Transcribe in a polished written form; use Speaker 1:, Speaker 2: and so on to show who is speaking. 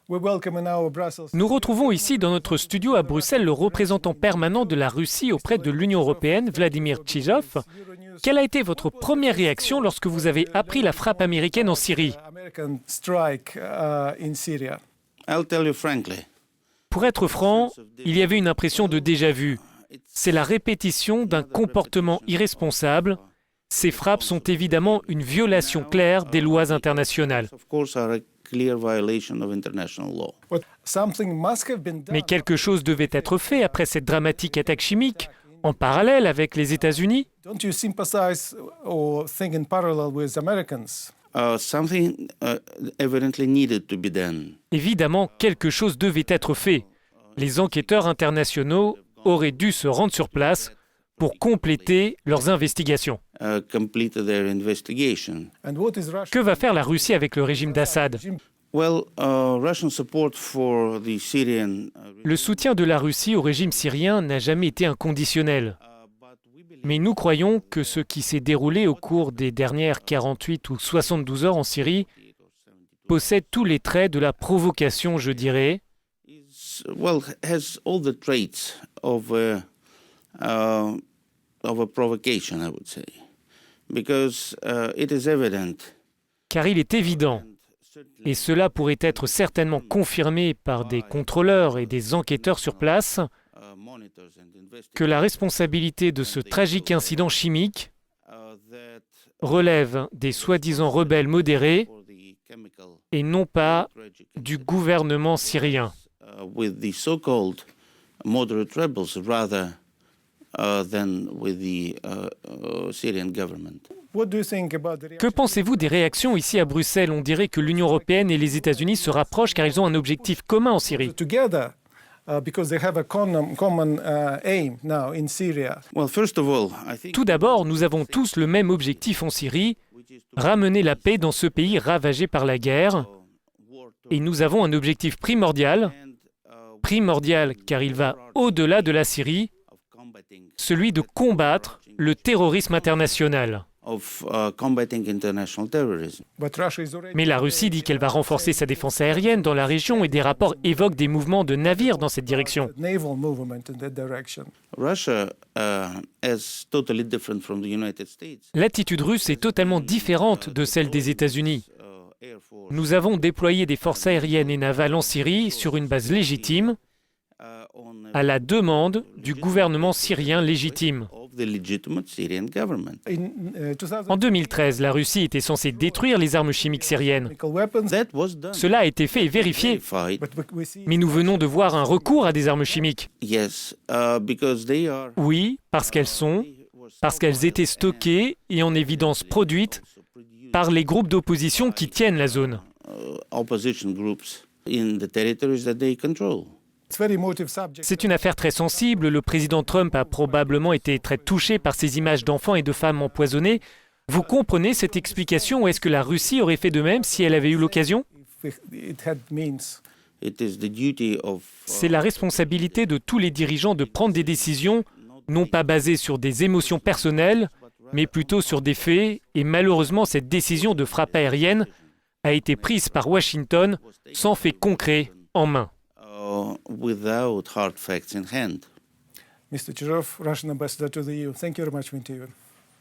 Speaker 1: Nous retrouvons ici dans notre studio à Bruxelles le représentant permanent de la Russie auprès de l'Union européenne, Vladimir Tchizhov. Quelle a été votre première réaction lorsque vous avez appris la frappe américaine en Syrie? Pour être franc, il y avait une impression de déjà-vu. C'est la répétition d'un comportement irresponsable. Ces frappes sont évidemment une violation claire des lois internationales. Mais quelque chose devait être fait après cette dramatique attaque chimique, en parallèle avec les États-Unis. Évidemment, quelque chose devait être fait. Les enquêteurs internationaux auraient dû se rendre sur place pour compléter leurs investigations. Que va faire la Russie avec le régime d'Assad? Le soutien de la Russie au régime syrien n'a jamais été inconditionnel. Mais nous croyons que ce qui s'est déroulé au cours des dernières 48 ou 72 heures en Syrie possède tous les traits de la provocation, je dirais. Car il est évident, et cela pourrait être certainement confirmé par des contrôleurs et des enquêteurs sur place, que la responsabilité de ce tragique incident chimique relève des soi-disant rebelles modérés et non pas du gouvernement syrien. Que pensez-vous des réactions ici à Bruxelles? On dirait que l'Union européenne et les États-Unis se rapprochent car ils ont un objectif commun en Syrie. Tout d'abord, nous avons tous le même objectif en Syrie, ramener la paix dans ce pays ravagé par la guerre. Et nous avons un objectif primordial car il va au-delà de la Syrie, celui de combattre le terrorisme international. Mais la Russie dit qu'elle va renforcer sa défense aérienne dans la région et des rapports évoquent des mouvements de navires dans cette direction. L'attitude russe est totalement différente de celle des États-Unis. Nous avons déployé des forces aériennes et navales en Syrie sur une base légitime, à la demande du gouvernement syrien légitime. En 2013, la Russie était censée détruire les armes chimiques syriennes. Cela a été fait et vérifié. Mais nous venons de voir un recours à des armes chimiques. Oui, parce qu'elles étaient stockées et en évidence produites par les groupes d'opposition qui tiennent la zone. C'est une affaire très sensible. Le président Trump a probablement été très touché par ces images d'enfants et de femmes empoisonnés. Vous comprenez cette explication ou est-ce que la Russie aurait fait de même si elle avait eu l'occasion? C'est la responsabilité de tous les dirigeants de prendre des décisions, non pas basées sur des émotions personnelles, mais plutôt sur des faits. Et malheureusement, cette décision de frappe aérienne a été prise par Washington sans faits concrets en main.
Speaker 2: Without hard facts in hand.
Speaker 3: Mr. Chizhov, Russian ambassador to the EU. Thank you very much for the interview.